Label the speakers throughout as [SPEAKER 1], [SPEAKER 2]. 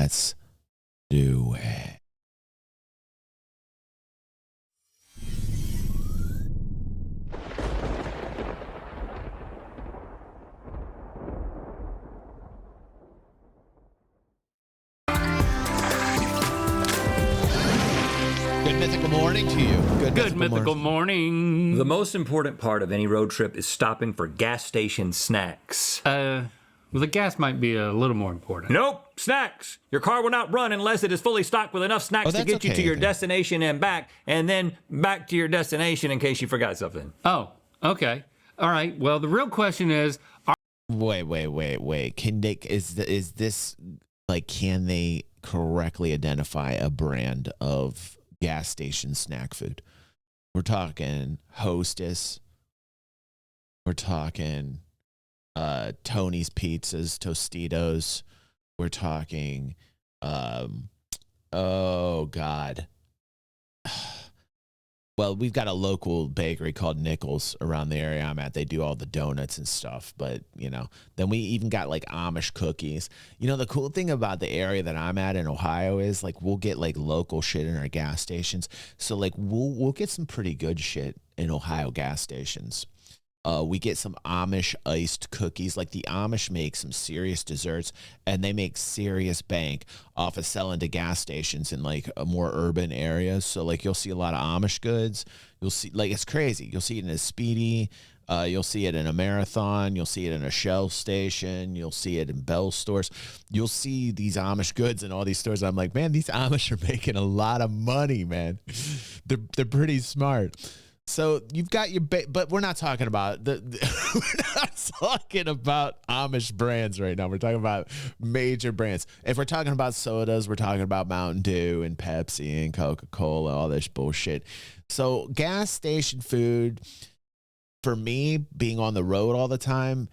[SPEAKER 1] Let's do it. Good mythical morning to you.
[SPEAKER 2] Good mythical morning.
[SPEAKER 3] The most important part of any road trip is stopping for gas station snacks.
[SPEAKER 2] Well, the gas might be a little more important.
[SPEAKER 3] Nope, snacks. Your car will not run unless it is fully stocked with enough snacks to get you to your destination and back, and then back to your destination in case you forgot something.
[SPEAKER 2] Oh, okay. All right. Well, the real question is,
[SPEAKER 1] Wait. Can they correctly identify a brand of gas station snack food? We're talking Hostess. We're talking Tony's Pizzas, Tostitos. We're talking oh God. Well, we've got a local bakery called Nichols around the area I'm at. They do all the donuts and stuff, but then we even got like Amish cookies. The cool thing about the area that I'm at in Ohio is like we'll get like local shit in our gas stations. So like we'll get some pretty good shit in Ohio gas stations. We get some Amish iced cookies. Like the Amish make some serious desserts, and they make serious bank off of selling to gas stations in like more urban areas. So like you'll see a lot of Amish goods. You'll see like it's crazy. You'll see it in a Speedy. You'll see it in a Marathon. You'll see it in a Shell station. You'll see it in Bell stores. You'll see these Amish goods in all these stores. I'm like, man, these Amish are making a lot of money, man. They're pretty smart. So you've got your, but we're not talking about we're not talking about Amish brands right now. We're talking about major brands. If we're talking about sodas, we're talking about Mountain Dew and Pepsi and Coca-Cola, all this bullshit. So gas station food, for me, being on the road all the time,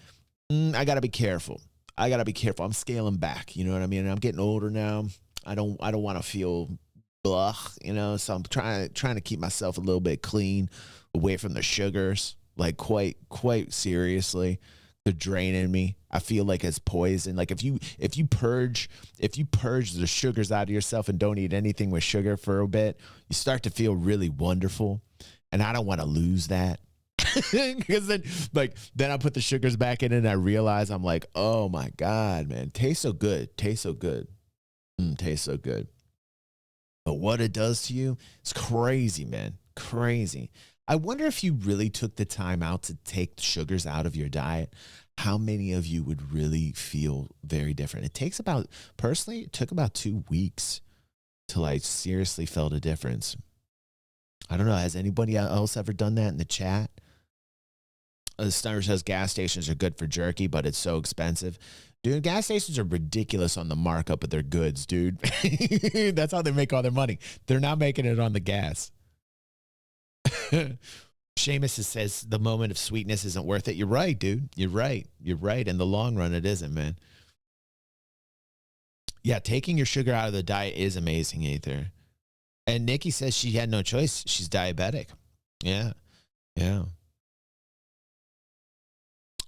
[SPEAKER 1] I gotta be careful. I'm scaling back. You know what I mean? I'm getting older now. I don't want to feel so I'm trying to keep myself a little bit clean, away from the sugars, like quite seriously. They're draining me. I feel like it's poison. Like if you purge the sugars out of yourself and don't eat anything with sugar for a bit, you start to feel really wonderful. And I don't want to lose that. Because then I put the sugars back in and I realize I'm like, oh my God, man, tastes so good. Tastes so good. But what it does to you, it's crazy, man. Crazy. I wonder if you really took the time out to take the sugars out of your diet, how many of you would really feel very different? It took about 2 weeks till I seriously felt a difference. I don't know. Has anybody else ever done that in the chat? Stunner says gas stations are good for jerky, but it's so expensive. Dude, gas stations are ridiculous on the markup of their goods, dude. That's how they make all their money. They're not making it on the gas. Seamus says the moment of sweetness isn't worth it. You're right, dude. You're right. In the long run, it isn't, man. Yeah, taking your sugar out of the diet is amazing, Aether. And Nikki says she had no choice. She's diabetic. Yeah.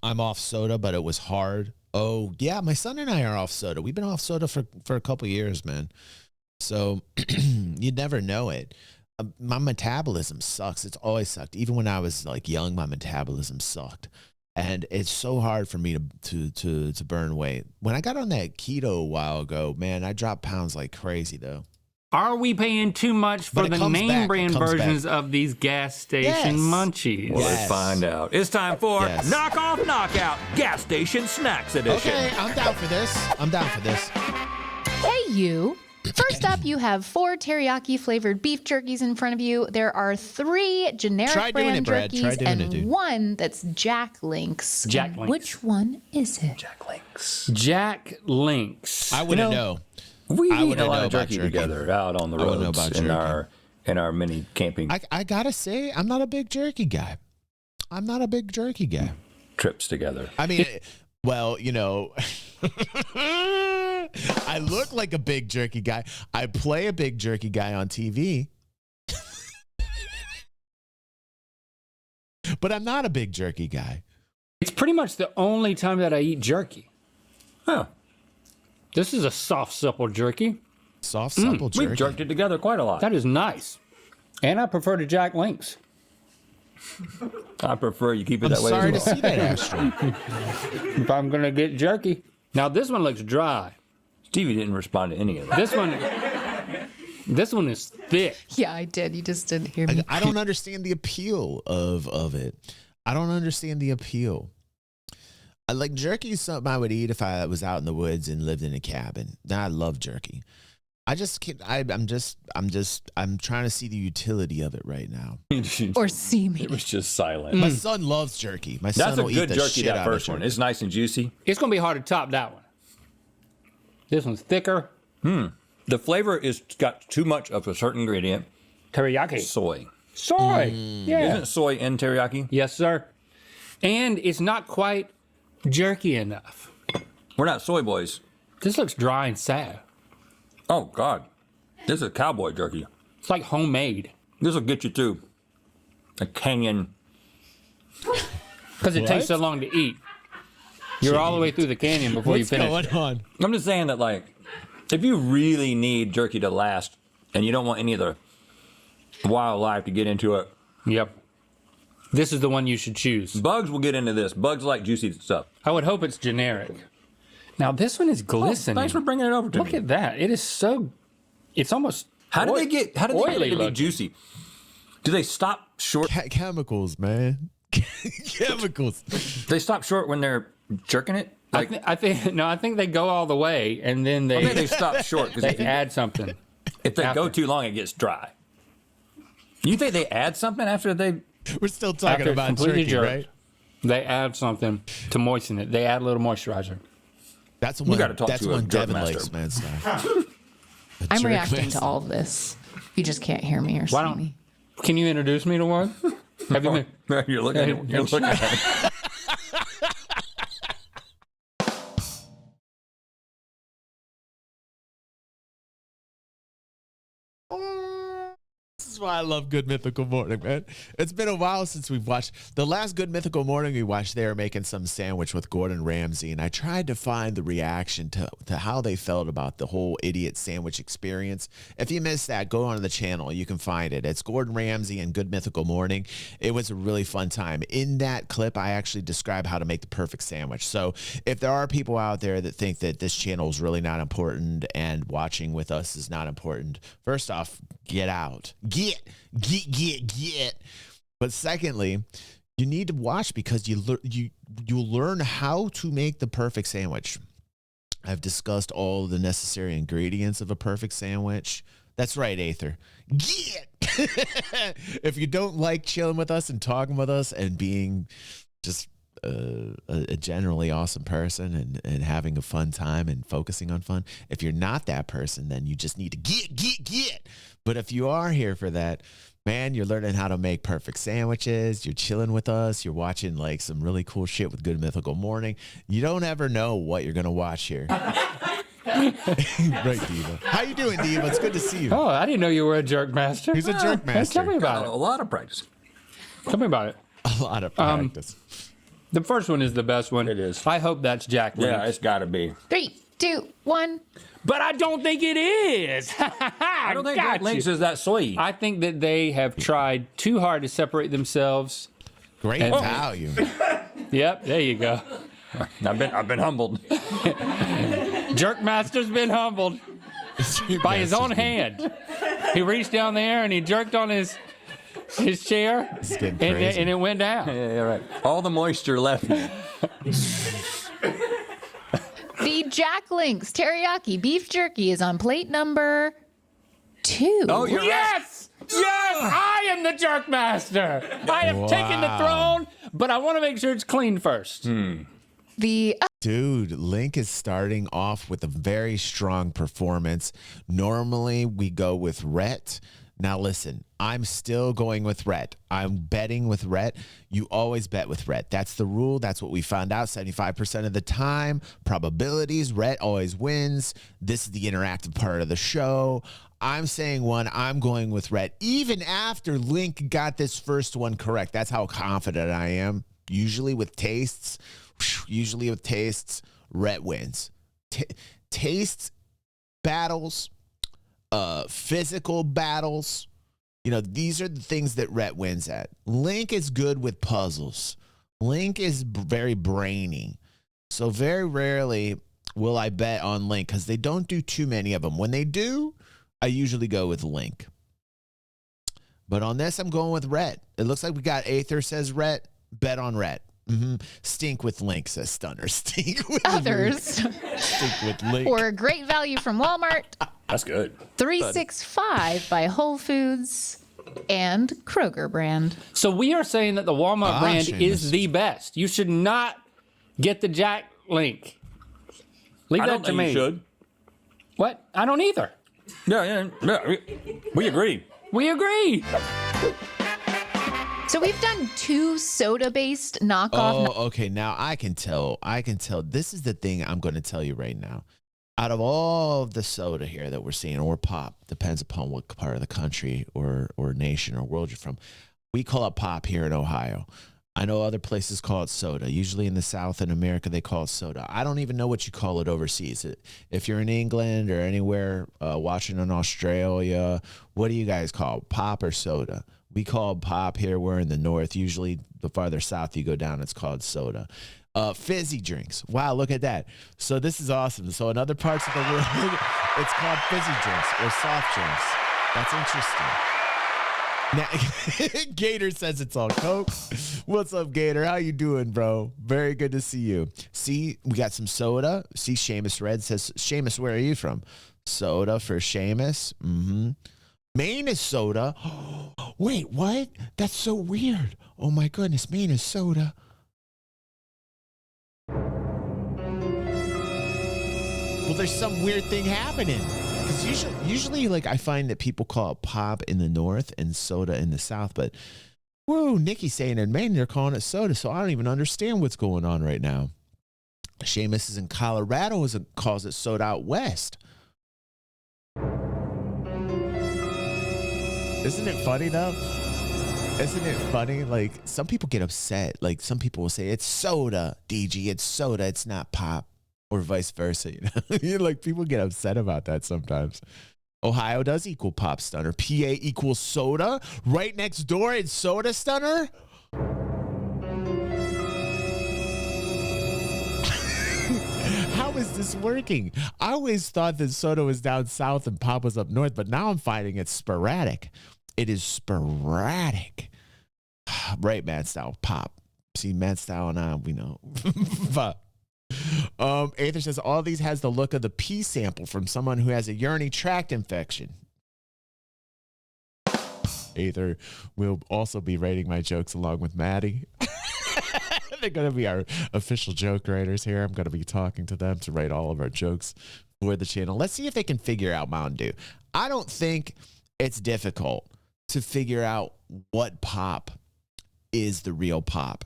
[SPEAKER 1] I'm off soda, but it was hard. Oh, yeah, my son and I are off soda. We've been off soda for a couple years, man. So you never know it. My metabolism sucks. It's always sucked. Even when I was like young, my metabolism sucked. And it's so hard for me to burn weight. When I got on that keto a while ago, man, I dropped pounds like crazy, though.
[SPEAKER 2] Are we paying too much for the name brand versions of these gas station munchies?
[SPEAKER 3] Well, let's find out. It's time for Knock Off Knockout Gas Station Snacks Edition.
[SPEAKER 1] Okay, I'm down for this.
[SPEAKER 4] Hey, you. First up, you have 4 teriyaki flavored beef jerkies in front of you. There are 3 generic brand jerkies and 1 that's Jack Link's. Which one is it?
[SPEAKER 2] Jack Link's.
[SPEAKER 1] I wouldn't know.
[SPEAKER 3] We eat a lot of jerky together out on the roads in our mini camping.
[SPEAKER 1] I gotta say, I'm not a big jerky guy.
[SPEAKER 3] Trips together.
[SPEAKER 1] I mean, well, I look like a big jerky guy. I play a big jerky guy on TV. But I'm not a big jerky guy.
[SPEAKER 2] It's pretty much the only time that I eat jerky.
[SPEAKER 3] Huh.
[SPEAKER 2] This is a soft, supple jerky.
[SPEAKER 1] Soft, supple jerky.
[SPEAKER 3] We've jerked it together quite a lot.
[SPEAKER 2] That is nice. And I prefer to Jack Links.
[SPEAKER 3] I prefer you keep it that way.
[SPEAKER 1] I'm sorry
[SPEAKER 3] as
[SPEAKER 1] to
[SPEAKER 3] well.
[SPEAKER 1] see that, Astro.
[SPEAKER 2] If I'm going to get jerky. Now, this one looks dry.
[SPEAKER 3] Stevie didn't respond to any of that.
[SPEAKER 2] This one is thick.
[SPEAKER 4] Yeah, I did. You just didn't hear me.
[SPEAKER 1] I don't understand the appeal of it. I don't understand the appeal. Like jerky is something I would eat if I was out in the woods and lived in a cabin. Now I love jerky. I just can't. I'm trying to see the utility of it right now.
[SPEAKER 4] Or see me.
[SPEAKER 3] It was just silent.
[SPEAKER 1] My son loves jerky. My son
[SPEAKER 3] That's a
[SPEAKER 1] will
[SPEAKER 3] good
[SPEAKER 1] eat the
[SPEAKER 3] jerky,
[SPEAKER 1] shit
[SPEAKER 3] that
[SPEAKER 1] out of
[SPEAKER 3] first one.
[SPEAKER 1] jerky.
[SPEAKER 3] It's nice and juicy.
[SPEAKER 2] It's going to be hard to top that one. This one's thicker.
[SPEAKER 3] The flavor is got too much of a certain ingredient.
[SPEAKER 2] Teriyaki.
[SPEAKER 3] Soy.
[SPEAKER 2] Soy. Yeah.
[SPEAKER 3] Isn't soy in teriyaki?
[SPEAKER 2] Yes, sir. And it's not quite jerky enough.
[SPEAKER 3] We're not soy boys.
[SPEAKER 2] This looks dry and sad.
[SPEAKER 3] Oh, God. This is cowboy jerky.
[SPEAKER 2] It's like homemade.
[SPEAKER 3] This will get you through a canyon.
[SPEAKER 2] Because it takes so long to eat. You're all the way through the canyon before you finish.
[SPEAKER 1] What's going on?
[SPEAKER 3] I'm just saying that, like, if you really need jerky to last and you don't want any of the wildlife to get into it,
[SPEAKER 2] Yep. This is the one you should choose.
[SPEAKER 3] bugs will get into this. Bugs like juicy stuff.
[SPEAKER 2] I would hope it's generic. Now, this one is glistening.
[SPEAKER 3] Thanks for bringing it over to
[SPEAKER 2] Look
[SPEAKER 3] me.
[SPEAKER 2] at that. It is so... It's almost...
[SPEAKER 3] How did they get it
[SPEAKER 2] oily
[SPEAKER 3] to be
[SPEAKER 2] looking.
[SPEAKER 3] juicy? Do they stop short?
[SPEAKER 1] Chemicals, man. Chemicals.
[SPEAKER 3] They stop short when they're jerking it? Like,
[SPEAKER 2] I think they go all the way, and then
[SPEAKER 3] I think they stop short because
[SPEAKER 2] they add something.
[SPEAKER 3] if they go
[SPEAKER 2] after.
[SPEAKER 3] too long, it gets dry. You think they add something after they?
[SPEAKER 1] We're still talking
[SPEAKER 2] After it's
[SPEAKER 1] about
[SPEAKER 2] completely
[SPEAKER 1] jerky,
[SPEAKER 2] jerked,
[SPEAKER 1] right?
[SPEAKER 2] They add something to moisten it. They add a little moisturizer.
[SPEAKER 1] That's one.
[SPEAKER 3] gotta talk
[SPEAKER 1] That's
[SPEAKER 3] to a
[SPEAKER 1] one
[SPEAKER 3] jerk
[SPEAKER 1] Devin
[SPEAKER 3] master.
[SPEAKER 1] likes, man. Stuff.
[SPEAKER 4] I'm reacting to all of this. You just can't hear me or see
[SPEAKER 2] Why don't?
[SPEAKER 4] me.
[SPEAKER 2] Can you introduce me to one? Have you been?
[SPEAKER 3] You're looking. You're looking at it.
[SPEAKER 1] This is why I love Good Mythical Morning, man. It's been a while since we've watched. The last Good Mythical Morning we watched, they were making some sandwich with Gordon Ramsay, and I tried to find the reaction to how they felt about the whole idiot sandwich experience. If you missed that, go on the channel. You can find it. It's Gordon Ramsay and Good Mythical Morning. It was a really fun time. In that clip, I actually describe how to make the perfect sandwich. So if there are people out there that think that this channel is really not important and watching with us is not important, first off, get out. Get. But secondly, you need to watch because you'll learn how to make the perfect sandwich. I've discussed all the necessary ingredients of a perfect sandwich. That's right, Aether. Get. If you don't like chilling with us and talking with us and being just a generally awesome person and having a fun time and focusing on fun, if you're not that person, then you just need to get. But if you are here for that, man, you're learning how to make perfect sandwiches. You're chilling with us. You're watching like some really cool shit with Good Mythical Morning. You don't ever know what you're going to watch here. Right, Diva. How you doing, Diva? It's good to see you.
[SPEAKER 2] Oh, I didn't know you were a jerk master.
[SPEAKER 1] He's a jerk master.
[SPEAKER 2] Tell me about
[SPEAKER 3] A
[SPEAKER 2] it.
[SPEAKER 3] lot of practice.
[SPEAKER 2] Tell me about it.
[SPEAKER 1] A lot of practice.
[SPEAKER 2] The first one is the best one.
[SPEAKER 3] It is.
[SPEAKER 2] I hope that's Jack Links.
[SPEAKER 3] Yeah, it's got to be.
[SPEAKER 4] 3, 2, 1.
[SPEAKER 2] But I don't think it is.
[SPEAKER 3] I don't think Jack Links is that soy.
[SPEAKER 2] I think that they have tried too hard to separate themselves.
[SPEAKER 1] Great value.
[SPEAKER 2] Yep, there you go.
[SPEAKER 3] I've been humbled.
[SPEAKER 2] Jerk Master's been humbled by his own hand. He reached down there and he jerked on his chair, and it went down.
[SPEAKER 3] Yeah, right. All the moisture left.
[SPEAKER 4] The Jack Links teriyaki beef jerky is on plate number 2.
[SPEAKER 3] Oh, you're right.
[SPEAKER 2] Yes! Yes! I am the jerk master. I have taken the throne, but I want to make sure it's clean first.
[SPEAKER 1] Dude, Link is starting off with a very strong performance. Normally, we go with Rhett. Now, listen, I'm still going with Rhett. I'm betting with Rhett. You always bet with Rhett. That's the rule. That's what we found out 75% of the time. Probabilities, Rhett always wins. This is the interactive part of the show. I'm saying one. I'm going with Rhett. Even after Link got this first one correct. That's how confident I am. Usually with tastes, Rhett wins. taste battles, physical battles. You know, these are the things that Rhett wins at. Link is good with puzzles. Link is very brainy. So very rarely will I bet on Link because they don't do too many of them. When they do, I usually go with Link. But on this, I'm going with Rhett. It looks like we got Aether says Rhett. Bet on Rhett. Stink with Link, says Stunner. Stink with
[SPEAKER 4] Others.
[SPEAKER 1] Link. Stink with Link.
[SPEAKER 4] For a great value from Walmart.
[SPEAKER 3] That's good.
[SPEAKER 4] 365 by Whole Foods and Kroger brand.
[SPEAKER 2] So we are saying that the Walmart brand is the best. You should not get the Jack Link. Leave that to me.
[SPEAKER 3] You should.
[SPEAKER 2] What? I don't either.
[SPEAKER 3] Yeah. We agree.
[SPEAKER 2] We agree.
[SPEAKER 4] So we've done 2 soda-based knockoff.
[SPEAKER 1] Oh, okay. Now I can tell. This is the thing I'm going to tell you right now. Out of all of the soda here that we're seeing, or pop, depends upon what part of the country or nation or world you're from, we call it pop here in Ohio. I know other places call it soda. Usually in the South in America, they call it soda. I don't even know what you call it overseas. If you're in England or anywhere, Washington, Australia, what do you guys call it? Pop or soda? We call it pop here. We're in the North. Usually the farther south you go down, it's called soda. Fizzy drinks. Wow, look at that. So this is awesome. So in other parts of the world, it's called fizzy drinks or soft drinks. That's interesting. Now, Gator says it's all Coke. What's up, Gator? How you doing, bro? Very good to see you. See, we got some soda. See, Seamus Red says, Seamus, where are you from? Soda for Seamus. Maine is soda. Wait, what? That's so weird. Oh, my goodness. Maine is soda. Well, there's some weird thing happening. Because usually, like, I find that people call it pop in the North and soda in the South. But, whoa, Nikki's saying in Maine they're calling it soda. So I don't even understand what's going on right now. Seamus is in Colorado, calls it soda out west. Isn't it funny, though? Isn't it funny? Like, some people get upset. Like, some people will say, it's soda, DG. It's soda. It's not pop. Or vice versa. You know? Like, people get upset about that sometimes. Ohio does equal pop, Stunner. PA equals soda. Right next door, it's soda, Stunner. How is this working? I always thought that soda was down south and pop was up north, but now I'm finding it's sporadic. It is sporadic. Right, Mad Style, pop. See, Mad Style and I, we know. Aether says, all these has the look of the pee sample from someone who has a urinary tract infection. Aether will also be rating my jokes along with Maddie. They're going to be our official joke writers here. I'm going to be talking to them to write all of our jokes for the channel. Let's see if they can figure out Mountain Dew. I don't think it's difficult to figure out what pop is the real pop.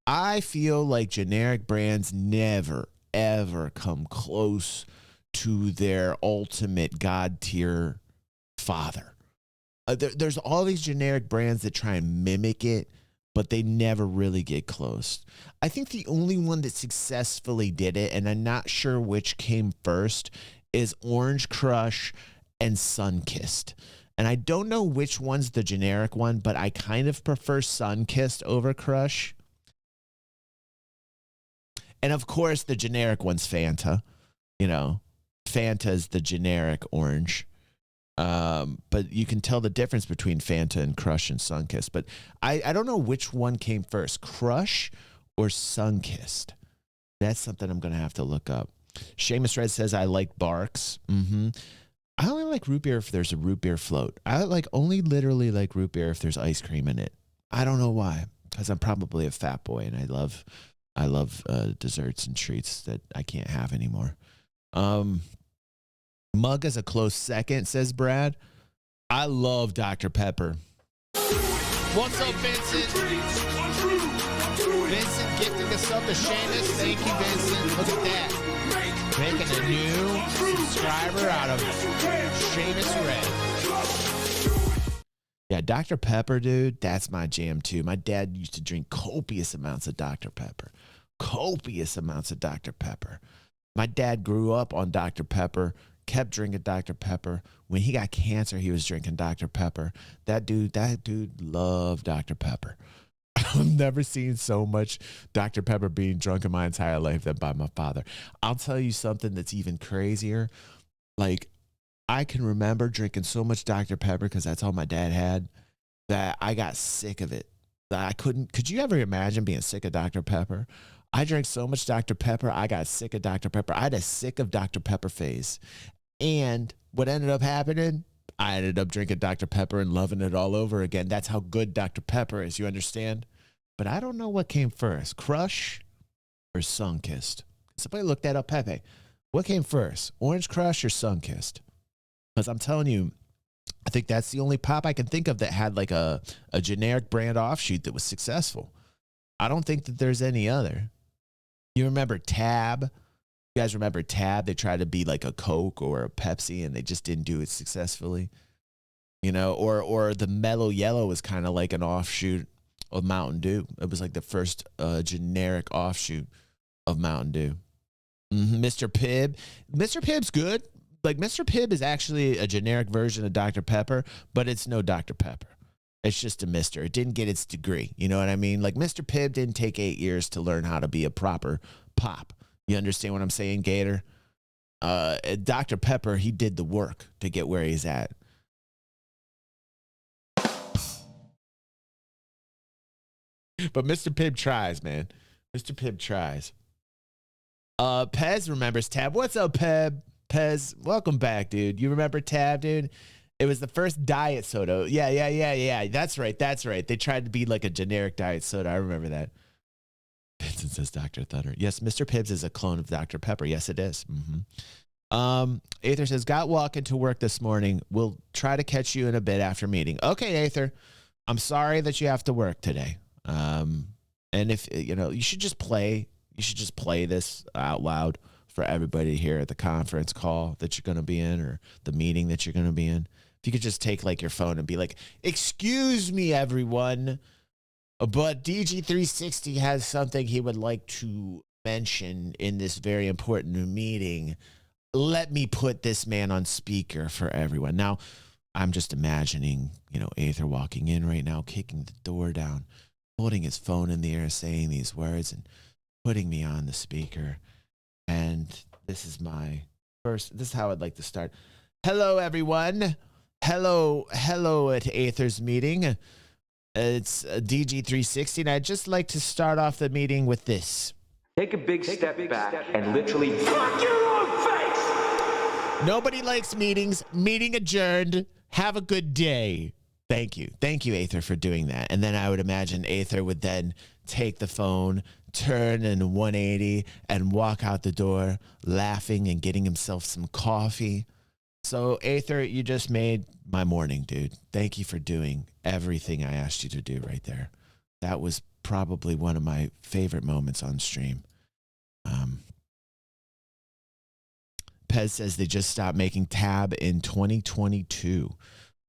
[SPEAKER 1] I feel like generic brands never, ever come close to their ultimate God tier father. There's all these generic brands that try and mimic it, but they never really get close. I think the only one that successfully did it, and I'm not sure which came first, is Orange Crush and Sunkissed. And I don't know which one's the generic one, but I kind of prefer Sunkissed over Crush. And of course, the generic one's Fanta. You know, Fanta is the generic orange. But you can tell the difference between Fanta and Crush and Sunkissed. But I don't know which one came first, Crush or Sunkissed. That's something I'm going to have to look up. Seamus Red says, I like Barks. I only like root beer if there's a root beer float. I only literally like root beer if there's ice cream in it. I don't know why, because I'm probably a fat boy and I love desserts and treats that I can't have anymore. Mug is a close second, says Brad. I love Dr. Pepper. What's up, Vincent? Vincent gifting us up to Seamus. Thank you, Vincent. Look at that. Making a new subscriber out of Seamus Red. Yeah, Dr. Pepper, dude, that's my jam too. My dad used to drink copious amounts of Dr. Pepper. Copious amounts of Dr. Pepper. My dad grew up on Dr. Pepper, kept drinking Dr. Pepper. When he got cancer, he was drinking Dr. Pepper. That dude loved Dr. Pepper. I've never seen so much Dr. Pepper being drunk in my entire life than by my father. I'll tell you something that's even crazier. Like, I can remember drinking so much Dr. Pepper because that's all my dad had, that I got sick of it. That I couldn't. Could you ever imagine being sick of Dr. Pepper? I drank so much Dr. Pepper, I got sick of Dr. Pepper. I had a sick of Dr. Pepper phase. And what ended up happening, I ended up drinking Dr. Pepper and loving it all over again. That's how good Dr. Pepper is, you understand? But I don't know what came first, Crush or Sunkissed. Somebody look that up, Pepe. What came first, Orange Crush or Sunkissed? Because I'm telling you, I think that's the only pop I can think of that had like a generic brand offshoot that was successful. I don't think that there's any other. You remember Tab? You guys remember Tab? They tried to be like a Coke or a Pepsi and they just didn't do it successfully. You know, or the Mellow Yellow was kind of like an offshoot of Mountain Dew. It was like the first generic offshoot of Mountain Dew. Mr. Pibb. Mr. Pibb's good. Like, Mr. Pibb is actually a generic version of Dr. Pepper, but it's no Dr. Pepper. It's just a Mr. It didn't get its degree. You know what I mean? Like, Mr. Pibb didn't take 8 years to learn how to be a proper pop. You understand what I'm saying, Gator? Dr. Pepper, he did the work to get where he's at. But Mr. Pibb tries, man. Mr. Pibb tries. Pez remembers Tab. What's up, Pez? Welcome back, dude. You remember Tab, dude? It was the first diet soda. Yeah. That's right. They tried to be like a generic diet soda. I remember that. Vincent says Dr. Thunder. Yes, Mr. Pibbs is a clone of Dr. Pepper. Yes, it is. Aether says, got walking to work this morning. We'll try to catch you in a bit after meeting. Okay, Aether. I'm sorry that you have to work today. And if, you know, you should just play this out loud for everybody to hear at the conference call that you're going to be in or the meeting that you're going to be in. If you could just take like your phone and be like, excuse me, everyone, but DG360 has something he would like to mention in this very important meeting. Let me put this man on speaker for everyone. Now, I'm just imagining, you know, Aether walking in right now, kicking the door down, holding his phone in the air, saying these words and putting me on the speaker. And this is how I'd like to start. Hello, everyone. Hello at Aether's meeting. It's DG360, and I'd just like to start off the meeting with this.
[SPEAKER 5] Take a big step back and literally fuck your own face!
[SPEAKER 1] Nobody likes meetings. Meeting adjourned. Have a good day. Thank you, Aether, for doing that. And then I would imagine Aether would then take the phone, turn in 180, and walk out the door laughing and getting himself some coffee. So, Aether, you just made my morning, dude. Thank you for doing everything I asked you to do right there. That was probably one of my favorite moments on stream. Pez says they just stopped making Tab in 2022.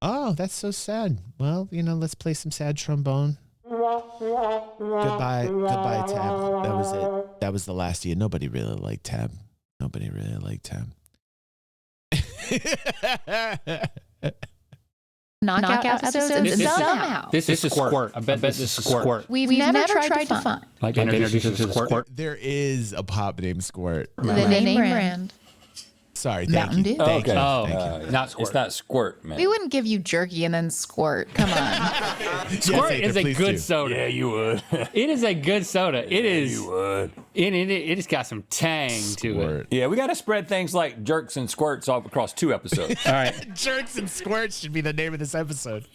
[SPEAKER 1] Oh, that's so sad. Well, you know, let's play some sad trombone. Goodbye, Tab. That was it. That was the last year. Nobody really liked Tab.
[SPEAKER 4] Knockout episodes and somehow.
[SPEAKER 2] This is Squirt. I bet this is Squirt.
[SPEAKER 4] We've never tried to find.
[SPEAKER 2] Like introduce you to Squirt.
[SPEAKER 1] There is a pop named Squirt.
[SPEAKER 4] The name brand.
[SPEAKER 1] Sorry, thank
[SPEAKER 4] Mountain
[SPEAKER 1] you.
[SPEAKER 4] Dew?
[SPEAKER 1] Thank you.
[SPEAKER 2] Not Squirt.
[SPEAKER 3] It's not Squirt, man.
[SPEAKER 4] We wouldn't give you jerky and then squirt. Come on.
[SPEAKER 2] Squirt is a good soda.
[SPEAKER 3] Yeah, you would.
[SPEAKER 2] It is a good soda. It is.
[SPEAKER 3] You would.
[SPEAKER 2] It's got some tang to it.
[SPEAKER 3] Yeah, we got to spread things like jerks and squirts all across 2 episodes.
[SPEAKER 2] All right.
[SPEAKER 1] Jerks and Squirts should be the name of this episode.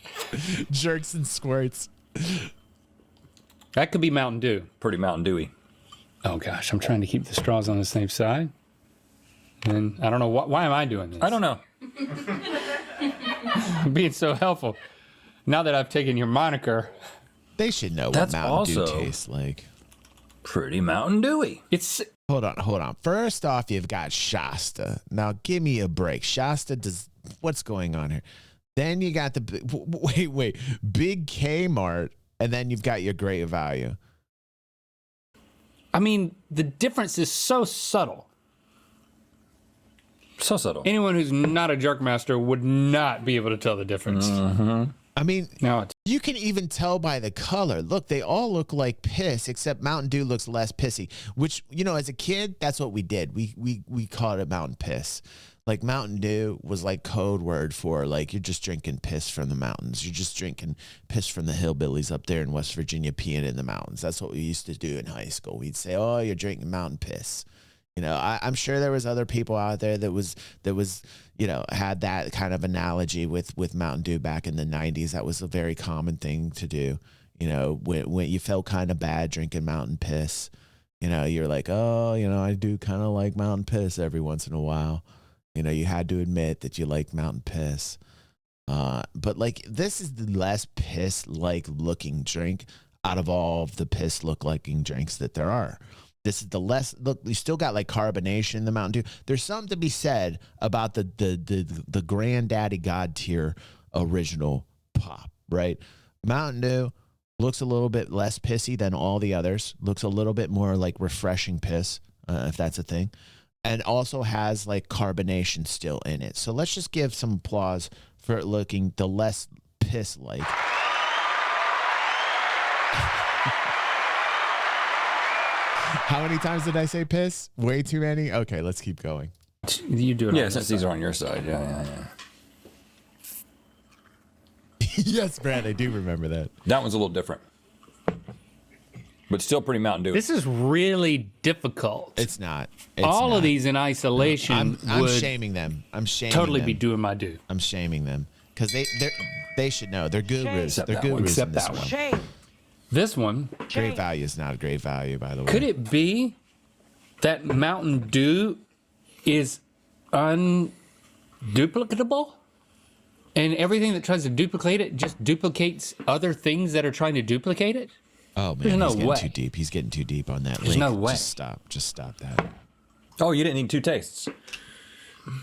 [SPEAKER 1] Jerks and Squirts.
[SPEAKER 2] That could be Mountain Dew.
[SPEAKER 3] Pretty Mountain Dewy.
[SPEAKER 2] Oh, gosh. I'm trying to keep the straws on the same side. And I don't know why am I doing this?
[SPEAKER 3] I don't know.
[SPEAKER 2] I'm being so helpful. Now that I've taken your moniker,
[SPEAKER 1] They should know
[SPEAKER 3] That's
[SPEAKER 1] what Mountain Dew
[SPEAKER 3] also-
[SPEAKER 1] tastes like.
[SPEAKER 3] Pretty Mountain Dewy.
[SPEAKER 2] it's
[SPEAKER 1] Hold on. First off, you've got Shasta. Now, give me a break. Shasta does. What's going on here? Then you got the Big Kmart, and then you've got your Great Value.
[SPEAKER 2] I mean, the difference is so subtle.
[SPEAKER 3] So subtle.
[SPEAKER 2] Anyone who's not a jerk master would not be able to tell the difference.
[SPEAKER 1] I mean,
[SPEAKER 2] No,
[SPEAKER 1] you can even tell by the color. Look, they all look like piss, except Mountain Dew looks less pissy, which, you know, as a kid, that's what we did. We called it Mountain Piss. Like Mountain Dew was like code word for like, you're just drinking piss from the mountains. You're just drinking piss from the hillbillies up there in West Virginia peeing in the mountains. That's what we used to do in high school. We'd say, oh, you're drinking mountain piss. You know, I'm sure there was other people out there that was, you know, had that kind of analogy with Mountain Dew back in the 90s. That was a very common thing to do. You know, when you felt kind of bad drinking mountain piss, you know, you're like, oh, you know, I do kind of like mountain piss every once in a while. You know, you had to admit that you like mountain piss. But like, this is the less piss-like looking drink out of all of the piss-looking drinks that there are. This is the less, look, you still got like carbonation in the Mountain Dew. There's something to be said about the granddaddy god tier original pop, right? Mountain Dew looks a little bit less pissy than all the others. Looks a little bit more like refreshing piss, if that's a thing. And also has like carbonation still in it. So let's just give some applause for it looking the less piss-like. How many times did I say piss? Way too many? Okay, let's keep going.
[SPEAKER 2] You do it.
[SPEAKER 3] Yeah, since these are on your side. Yeah.
[SPEAKER 1] Yes, Brad, I do remember that.
[SPEAKER 3] That one's a little different. But still pretty Mountain Dew.
[SPEAKER 2] This is really difficult.
[SPEAKER 1] It's not.
[SPEAKER 2] All of these in isolation
[SPEAKER 1] I'm shaming them. I'm shaming
[SPEAKER 2] totally
[SPEAKER 1] them.
[SPEAKER 2] be doing my due.
[SPEAKER 1] I'm shaming them because they should know. They're gurus.
[SPEAKER 3] Except
[SPEAKER 1] They're
[SPEAKER 3] that one.
[SPEAKER 1] gurus.
[SPEAKER 2] Except
[SPEAKER 1] in this
[SPEAKER 2] that one.
[SPEAKER 1] Shame.
[SPEAKER 2] This one.
[SPEAKER 1] Great value is not a great value, by the way.
[SPEAKER 2] Could it be that Mountain Dew is unduplicatable? And everything that tries to duplicate it just duplicates other things that are trying to duplicate it?
[SPEAKER 1] Oh, man,
[SPEAKER 2] There's no
[SPEAKER 1] he's getting
[SPEAKER 2] way.
[SPEAKER 1] too deep. He's getting too deep on that
[SPEAKER 2] There's
[SPEAKER 1] link.
[SPEAKER 2] no way.
[SPEAKER 1] Just stop that.
[SPEAKER 3] Oh, you didn't need 2 tastes.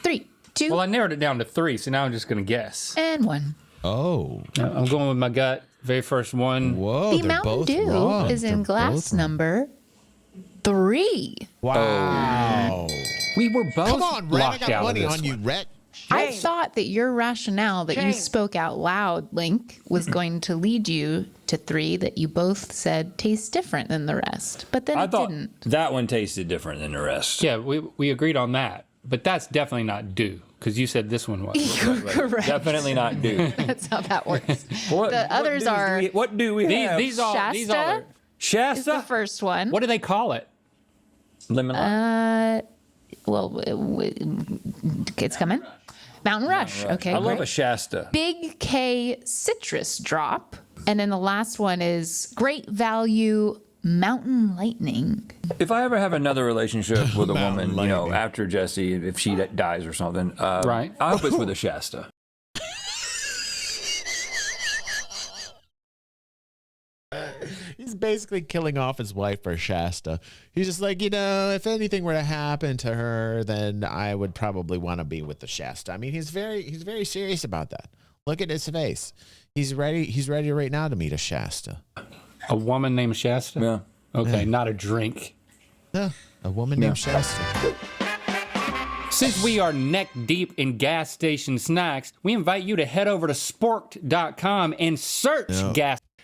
[SPEAKER 4] 3, 2,
[SPEAKER 2] Well, I narrowed it down to 3, so now I'm just going to guess.
[SPEAKER 4] and 1.
[SPEAKER 1] Oh.
[SPEAKER 2] I'm going with my gut. Very first one.
[SPEAKER 1] Whoa,
[SPEAKER 4] The
[SPEAKER 1] they're
[SPEAKER 4] Mountain
[SPEAKER 1] both
[SPEAKER 4] Dew
[SPEAKER 1] wrong.
[SPEAKER 4] is in
[SPEAKER 1] They're
[SPEAKER 4] glass
[SPEAKER 1] both wrong.
[SPEAKER 4] number 3.
[SPEAKER 1] Wow.
[SPEAKER 2] We were both
[SPEAKER 1] Come on, Rhett. I
[SPEAKER 2] locked
[SPEAKER 1] got
[SPEAKER 2] out
[SPEAKER 1] money
[SPEAKER 2] of this
[SPEAKER 1] on you,
[SPEAKER 2] one.
[SPEAKER 1] Rhett.
[SPEAKER 4] I thought that your rationale that you spoke out loud, Link, was going to lead you to 3 that you both said taste different than the rest, but then
[SPEAKER 3] I
[SPEAKER 4] it
[SPEAKER 3] thought
[SPEAKER 4] didn't.
[SPEAKER 3] that one tasted different than the rest.
[SPEAKER 2] Yeah, we agreed on that. But that's definitely not Dew, because you said this one was.
[SPEAKER 4] You're correct.
[SPEAKER 3] Definitely not Dew.
[SPEAKER 4] That's how that works.
[SPEAKER 3] What,
[SPEAKER 4] The others are
[SPEAKER 3] what do we have?
[SPEAKER 2] These all are.
[SPEAKER 4] Shasta is the
[SPEAKER 3] Shasta?
[SPEAKER 4] first one.
[SPEAKER 2] What do they call it?
[SPEAKER 3] Lemon lime?
[SPEAKER 4] Well, it's coming. Mountain Rush. Okay,
[SPEAKER 3] I love
[SPEAKER 4] great.
[SPEAKER 3] a Shasta.
[SPEAKER 4] Big K Citrus Drop. And then the last one is Great Value Mountain Lightning.
[SPEAKER 3] If I ever have another relationship with a
[SPEAKER 1] Mountain
[SPEAKER 3] woman, you know,
[SPEAKER 1] Lightning.
[SPEAKER 3] after Jesse, if she dies or something,
[SPEAKER 2] Right.
[SPEAKER 3] I hope it's with a Shasta.
[SPEAKER 1] He's basically killing off his wife for Shasta. He's just like, you know, if anything were to happen to her, then I would probably want to be with the Shasta. I mean, he's very serious about that. Look at his face. He's ready right now to meet a Shasta.
[SPEAKER 2] A woman named Shasta?
[SPEAKER 3] Yeah.
[SPEAKER 2] Okay, not a drink.
[SPEAKER 1] Yeah, a woman named Shasta.
[SPEAKER 2] Since we are neck deep in gas station snacks, we invite you to head over to sporked.com and search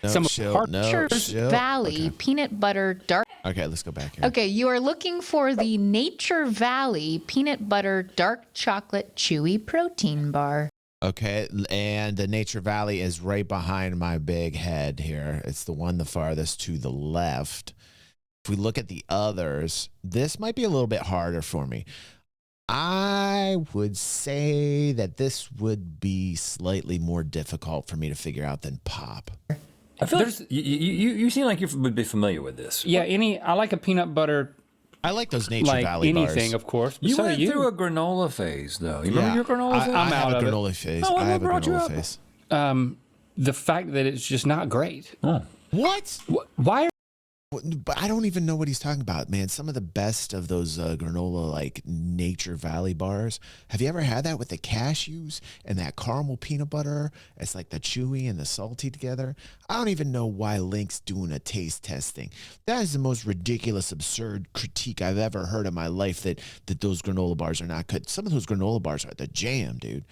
[SPEAKER 4] Archer's Valley Peanut Butter Dark.
[SPEAKER 1] Okay, let's go back here.
[SPEAKER 4] Okay, you are looking for the Nature Valley Peanut Butter Dark Chocolate Chewy Protein Bar.
[SPEAKER 1] Okay, and the Nature Valley is right behind my big head here. It's the one the farthest to the left. If we look at the others, this might be a little bit harder for me. I would say that this would be slightly more difficult for me to figure out than pop.
[SPEAKER 3] I feel like you seem like you would be familiar with this.
[SPEAKER 2] Yeah, I like a peanut butter,
[SPEAKER 1] I like those Nature
[SPEAKER 2] like
[SPEAKER 1] Valley
[SPEAKER 2] anything,
[SPEAKER 1] bars.
[SPEAKER 2] of course. But
[SPEAKER 3] You
[SPEAKER 2] so
[SPEAKER 3] went
[SPEAKER 2] do you.
[SPEAKER 3] through a granola phase, though. You remember your granola phase?
[SPEAKER 1] I
[SPEAKER 2] I'm
[SPEAKER 1] have
[SPEAKER 2] out
[SPEAKER 1] a
[SPEAKER 2] of it.
[SPEAKER 1] granola phase.
[SPEAKER 3] Oh,
[SPEAKER 1] I have a
[SPEAKER 3] brought you
[SPEAKER 1] granola
[SPEAKER 3] up.
[SPEAKER 1] phase.
[SPEAKER 2] The fact that it's just not great.
[SPEAKER 1] What?
[SPEAKER 2] Why
[SPEAKER 1] But I don't even know what he's talking about, man. Some of the best of those granola, like Nature Valley bars. Have you ever had that with the cashews and that caramel peanut butter? It's like the chewy and the salty together. I don't even know why Link's doing a taste testing. That is the most ridiculous, absurd critique I've ever heard in my life, that those granola bars are not good. Some of those granola bars are the jam, dude.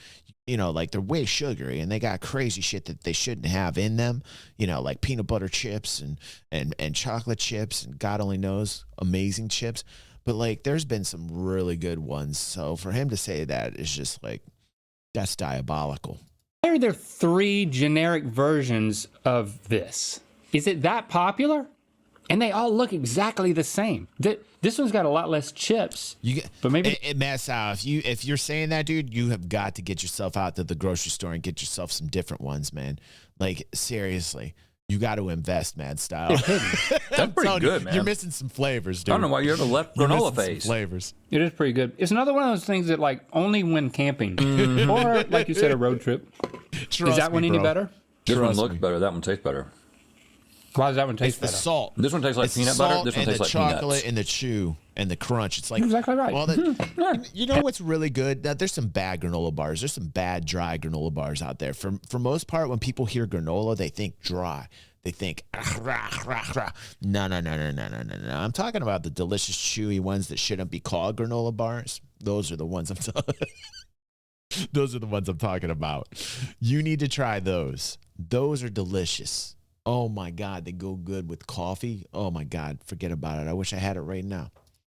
[SPEAKER 1] You know, like they're way sugary and they got crazy shit that they shouldn't have in them. You know, like peanut butter chips and chocolate chips and God only knows amazing chips. But like there's been some really good ones. So for him to say that is just like, that's diabolical.
[SPEAKER 2] Why are there 3 generic versions of this? Is it that popular? And they all look exactly the same. This one's got a lot less chips. But maybe
[SPEAKER 1] it mess out. If you're saying that, dude, you have got to get yourself out to the grocery store and get yourself some different ones, man. Like seriously, you got to invest, mad style.
[SPEAKER 3] That's pretty good, man.
[SPEAKER 1] You're missing some flavors, dude.
[SPEAKER 3] I don't know why you ever left granola phase.
[SPEAKER 1] Some flavors.
[SPEAKER 2] It is pretty good. It's another one of those things that like only when camping or like you said, a road trip. Is that one any better?
[SPEAKER 3] This one looks better. That one tastes better.
[SPEAKER 2] Why does that one taste
[SPEAKER 1] better?
[SPEAKER 2] It's
[SPEAKER 1] the salt.
[SPEAKER 3] This one tastes like peanut butter. This one tastes like peanuts.
[SPEAKER 1] The chocolate and the chew and the crunch. It's like
[SPEAKER 2] exactly right.
[SPEAKER 1] Well, you know what's really good? That there's some bad granola bars. There's some bad dry granola bars out there. For most part, when people hear granola, they think dry. They think no. I'm talking about the delicious chewy ones that shouldn't be called granola bars. Those are the ones I'm talking about. You need to try those. Those are delicious. Oh my God, they go good with coffee. Oh my God, forget about it. I wish I had it right now.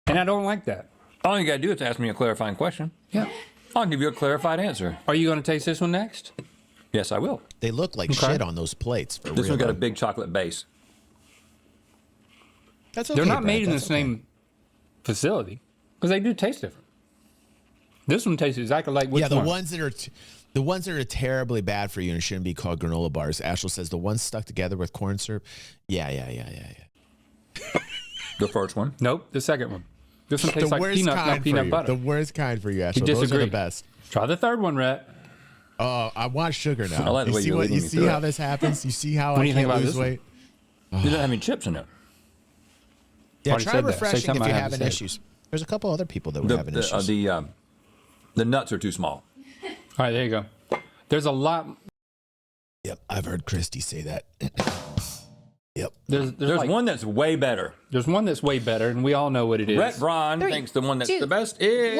[SPEAKER 2] And I don't like that.
[SPEAKER 3] All you gotta do is ask me a clarifying question.
[SPEAKER 2] Yeah.
[SPEAKER 3] I'll give you a clarified answer.
[SPEAKER 2] Are you going to taste this one next?
[SPEAKER 3] Yes, I will.
[SPEAKER 1] They look like shit on those plates.
[SPEAKER 3] This one got a big chocolate base.
[SPEAKER 1] That's okay.
[SPEAKER 2] They're not made in the same facility because they do taste different. This one tastes exactly like which one?
[SPEAKER 1] The ones that are terribly bad for you and shouldn't be called granola bars. Ashel says the ones stuck together with corn syrup. Yeah.
[SPEAKER 3] The first one?
[SPEAKER 2] Nope, the second one. This one tastes like peanuts, not peanut butter.
[SPEAKER 1] The worst kind for you, Ashel.
[SPEAKER 2] You disagree.
[SPEAKER 1] Those are the best.
[SPEAKER 2] Try the third one, Rhett.
[SPEAKER 1] Oh, I want sugar now.
[SPEAKER 3] I like the way
[SPEAKER 1] you see how this happens? You see how I can't lose weight?
[SPEAKER 3] You don't have any chips in it.
[SPEAKER 1] Yeah, try refreshing if you're having issues. There's a couple other people that were having issues.
[SPEAKER 3] The nuts are too small.
[SPEAKER 2] All right, there you go. There's a lot.
[SPEAKER 1] Yep, I've heard Christy say that. Yep.
[SPEAKER 3] There's like, one that's way better.
[SPEAKER 2] There's one that's way better, and we all know what it is.
[SPEAKER 3] Rhett Braun thinks the one that's the best is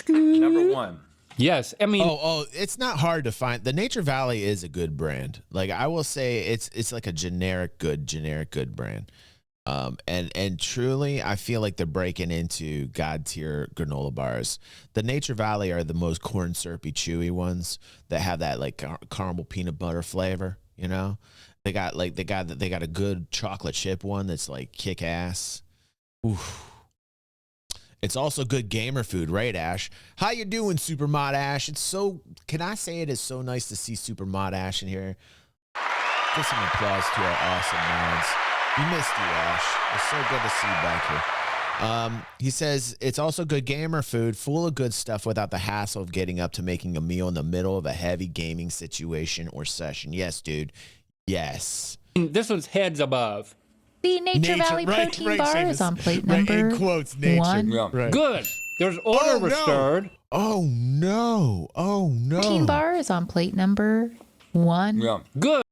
[SPEAKER 4] number
[SPEAKER 3] 1.
[SPEAKER 2] Yes, I mean.
[SPEAKER 1] Oh, it's not hard to find. The Nature Valley is a good brand. Like I will say, it's like a generic good brand. And truly, I feel like they're breaking into God tier granola bars. The Nature Valley are the most corn syrupy, chewy ones that have that like caramel peanut butter flavor. You know, they got a good chocolate chip one that's like kick ass. Oof. It's also good gamer food, right, Ash? How you doing, Supermod Ash? Can I say it is so nice to see Supermod Ash in here? Give some applause to our awesome mods. We missed you, Ash. It's so good to see you back here. He says, it's also good gamer food, full of good stuff without the hassle of getting up to making a meal in the middle of a heavy gaming situation or session. Yes, dude. Yes.
[SPEAKER 2] This one's heads above.
[SPEAKER 4] The Nature Valley protein bar is on plate number
[SPEAKER 1] in quotes, nature.
[SPEAKER 4] 1.
[SPEAKER 3] Yeah.
[SPEAKER 1] Right.
[SPEAKER 2] Good. There's order restored.
[SPEAKER 1] Oh, no.
[SPEAKER 4] Protein bar is on plate number 1.
[SPEAKER 3] Yeah.
[SPEAKER 2] Good.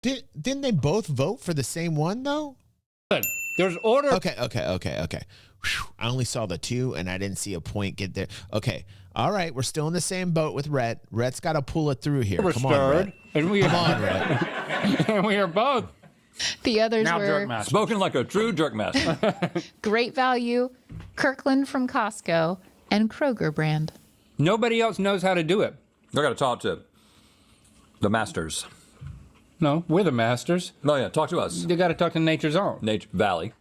[SPEAKER 1] Didn't they both vote for the same one, though?
[SPEAKER 2] Good. There's order.
[SPEAKER 1] Okay. Whew. I only saw the 2, and I didn't see a point get there. Okay. All right. We're still in the same boat with Rhett. Rhett's got to pull it through here. Come on, Rhett.
[SPEAKER 2] And we
[SPEAKER 1] Rhett.
[SPEAKER 2] and we are both.
[SPEAKER 4] The others
[SPEAKER 2] Now
[SPEAKER 4] were
[SPEAKER 3] Spoken like a true jerk master.
[SPEAKER 4] Great Value, Kirkland from Costco, and Kroger brand.
[SPEAKER 2] Nobody else knows how to do it.
[SPEAKER 3] I got to talk to the masters.
[SPEAKER 2] No, we're the masters.
[SPEAKER 3] No, yeah, talk to us.
[SPEAKER 2] You got to talk to Nature's Own.
[SPEAKER 3] Valley.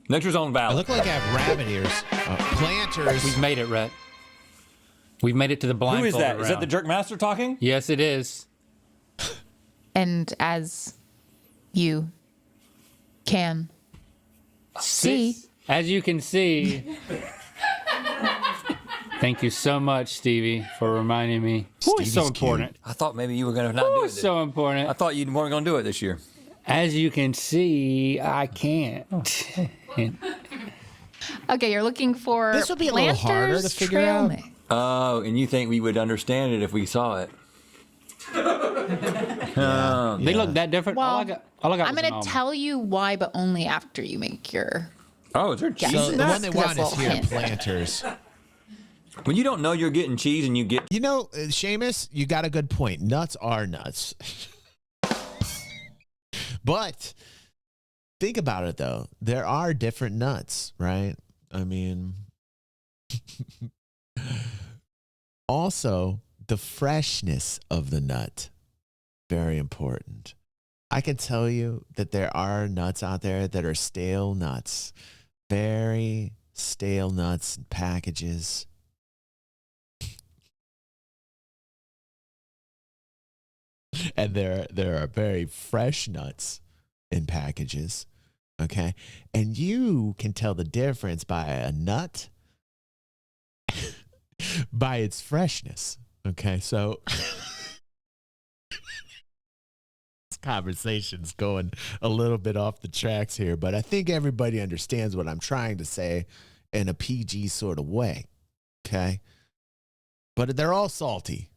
[SPEAKER 3] Nature's Own Valley.
[SPEAKER 1] I look like I have rabbit ears. Planters.
[SPEAKER 2] We've made it, Rhett. We've made it to the blindfold.
[SPEAKER 3] Who is that?
[SPEAKER 2] round.
[SPEAKER 3] Is that the jerk master talking?
[SPEAKER 2] Yes, it is.
[SPEAKER 4] And as you can see.
[SPEAKER 2] As you can see. Thank you so much, Stevie, for reminding me. It's so important.
[SPEAKER 3] I thought maybe you were going to not do it.
[SPEAKER 2] So important.
[SPEAKER 3] I thought you weren't going to do it this year.
[SPEAKER 2] As you can see, I can't.
[SPEAKER 4] Okay, you're looking for
[SPEAKER 1] this would be a little harder to figure out.
[SPEAKER 4] Mix.
[SPEAKER 3] Oh, and you think we would understand it if we saw it?
[SPEAKER 2] They look that different.
[SPEAKER 4] Well,
[SPEAKER 2] I'm
[SPEAKER 4] going to tell you why, but only after you make your.
[SPEAKER 3] Oh, is there cheese
[SPEAKER 1] So
[SPEAKER 3] in
[SPEAKER 1] the
[SPEAKER 3] that?
[SPEAKER 1] one they want is here,
[SPEAKER 4] hint.
[SPEAKER 1] Planters.
[SPEAKER 3] When you don't know you're getting cheese and you get...
[SPEAKER 1] You know, Seamus, you got a good point. Nuts are nuts. But think about it, though. There are different nuts, right? I mean, also, the freshness of the nut, very important. I can tell you that there are nuts out there that are stale nuts, very stale nuts in packages. And there are very fresh nuts in packages, okay? And you can tell the difference by a nut by its freshness, okay? So this conversation's going a little bit off the tracks here, but I think everybody understands what I'm trying to say in a PG sort of way, okay? But they're all salty.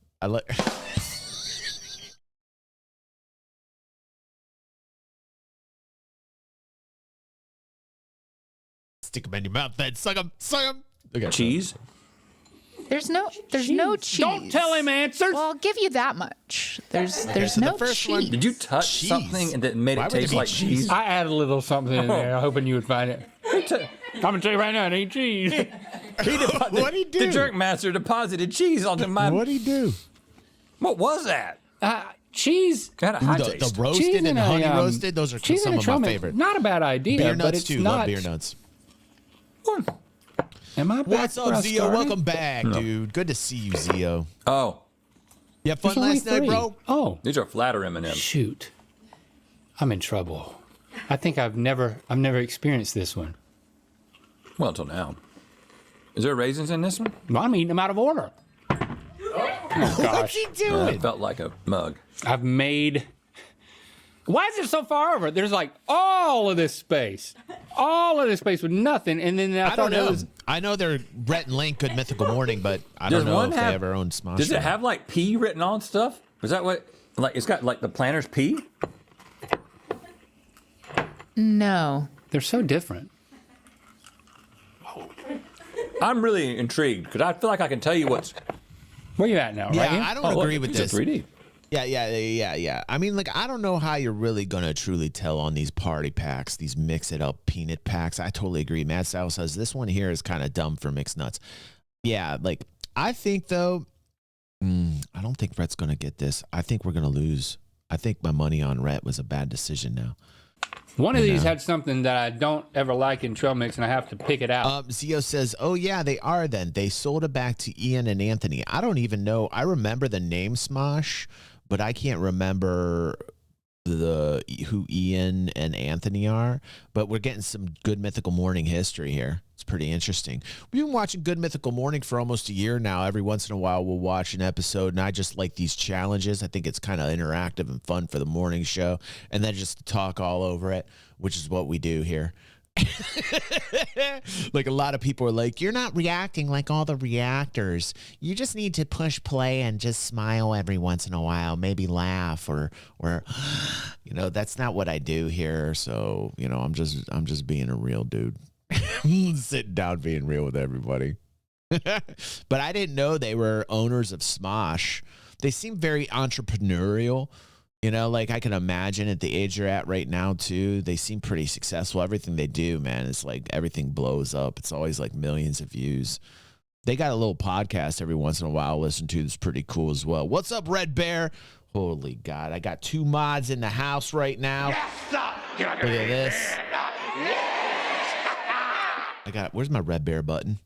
[SPEAKER 1] Stick them in your mouth, then suck them. Okay,
[SPEAKER 3] cheese?
[SPEAKER 4] There's no cheese.
[SPEAKER 2] Don't tell him answers.
[SPEAKER 4] Well, I'll give you that much. There's
[SPEAKER 1] so
[SPEAKER 4] no
[SPEAKER 1] the first
[SPEAKER 4] cheese.
[SPEAKER 1] one-
[SPEAKER 3] Did you touch
[SPEAKER 1] Cheese.
[SPEAKER 3] something that made
[SPEAKER 1] Why
[SPEAKER 3] it
[SPEAKER 1] would
[SPEAKER 3] taste
[SPEAKER 1] there be
[SPEAKER 3] like
[SPEAKER 1] cheese?
[SPEAKER 3] cheese?
[SPEAKER 2] I added a little something in there, hoping you would find it. I'm gonna tell you right now, it ain't cheese.
[SPEAKER 1] What'd he do?
[SPEAKER 3] The jerk master deposited cheese onto my...
[SPEAKER 1] What'd he do?
[SPEAKER 3] What was that?
[SPEAKER 2] Cheese.
[SPEAKER 3] Got a high taste.
[SPEAKER 1] The roasted
[SPEAKER 2] Cheese
[SPEAKER 1] and
[SPEAKER 2] in a,
[SPEAKER 1] honey roasted, those are
[SPEAKER 2] cheese
[SPEAKER 1] some
[SPEAKER 2] in a
[SPEAKER 1] of
[SPEAKER 2] trail
[SPEAKER 1] my
[SPEAKER 2] mix.
[SPEAKER 1] favorite.
[SPEAKER 2] Not a bad idea,
[SPEAKER 1] Beer
[SPEAKER 2] but
[SPEAKER 1] nuts
[SPEAKER 2] it's
[SPEAKER 1] too.
[SPEAKER 2] not.
[SPEAKER 1] Love beer nuts.
[SPEAKER 2] Am I back
[SPEAKER 1] What's
[SPEAKER 2] where
[SPEAKER 1] up,
[SPEAKER 2] I
[SPEAKER 1] Zio?
[SPEAKER 2] started?
[SPEAKER 1] Welcome back, dude. Good to see you, Zio.
[SPEAKER 3] Oh,
[SPEAKER 1] You have fun
[SPEAKER 2] There's only
[SPEAKER 1] last night,
[SPEAKER 2] 3.
[SPEAKER 1] bro?
[SPEAKER 2] Oh,
[SPEAKER 3] these are flatter M&Ms.
[SPEAKER 2] shoot. I'm in trouble. I think I've never experienced this one.
[SPEAKER 3] Well, until now. Is there raisins in this one?
[SPEAKER 2] Well, I'm eating them out of order. Oh,
[SPEAKER 1] What's
[SPEAKER 2] gosh.
[SPEAKER 1] he
[SPEAKER 3] Yeah,
[SPEAKER 1] doing?
[SPEAKER 3] it felt like a mug.
[SPEAKER 2] I've made... Why is it so far over? There's like all of this space. All of this space with nothing. And then I
[SPEAKER 1] I
[SPEAKER 2] thought
[SPEAKER 1] don't
[SPEAKER 2] it
[SPEAKER 1] know.
[SPEAKER 2] was...
[SPEAKER 1] I know they're Rhett and Link, good Mythical Morning, but I don't
[SPEAKER 3] Does
[SPEAKER 1] know
[SPEAKER 3] one
[SPEAKER 1] if
[SPEAKER 3] have-
[SPEAKER 1] they ever own Smosh.
[SPEAKER 3] Does it have like P written on stuff? Is that what? Like it's got like the planter's P?
[SPEAKER 4] No.
[SPEAKER 2] They're so different.
[SPEAKER 3] I'm really intrigued because I feel like I can tell you what's.
[SPEAKER 2] Where you at now,
[SPEAKER 1] Yeah,
[SPEAKER 2] right here?
[SPEAKER 1] I don't agree with
[SPEAKER 3] it's
[SPEAKER 1] this.
[SPEAKER 3] a 3D.
[SPEAKER 1] Yeah. I mean, like, I don't know how you're really going to truly tell on these party packs, these mix it up peanut packs. I totally agree. Mad Style says this one here is kind of dumb for mixed nuts. Yeah, like, I think, though, I don't think Rhett's going to get this. I think we're going to lose. I think my money on Rhett was a bad decision now.
[SPEAKER 2] One of these had something that I don't ever like in trail mix, and I have to pick it out.
[SPEAKER 1] Zio says, oh, yeah, they are then. They sold it back to Ian and Anthony. I don't even know. I remember the name Smosh, but I can't remember who Ian and Anthony are. But we're getting some good Mythical Morning history here. It's pretty interesting. We've been watching Good Mythical Morning for almost a year now. Every once in a while, we'll watch an episode, and I just like these challenges. I think it's kind of interactive and fun for the morning show, and then just to talk all over it, which is what we do here. Like a lot of people are like, you're not reacting like all the reactors. You just need to push play and just smile every once in a while, maybe laugh or you know, that's not what I do here. So, you know, I'm just being a real dude. Sitting down being real with everybody. But I didn't know they were owners of Smosh. They seem very entrepreneurial. You know, like I can imagine at the age you're at right now, too, they seem pretty successful. Everything they do, man, it's like everything blows up. It's always like millions of views. They got a little podcast every once in a while to listen to. That's pretty cool as well. What's up, Red Bear? Holy God, I got 2 mods in the house right now. Look at this. Where's my Red Bear button?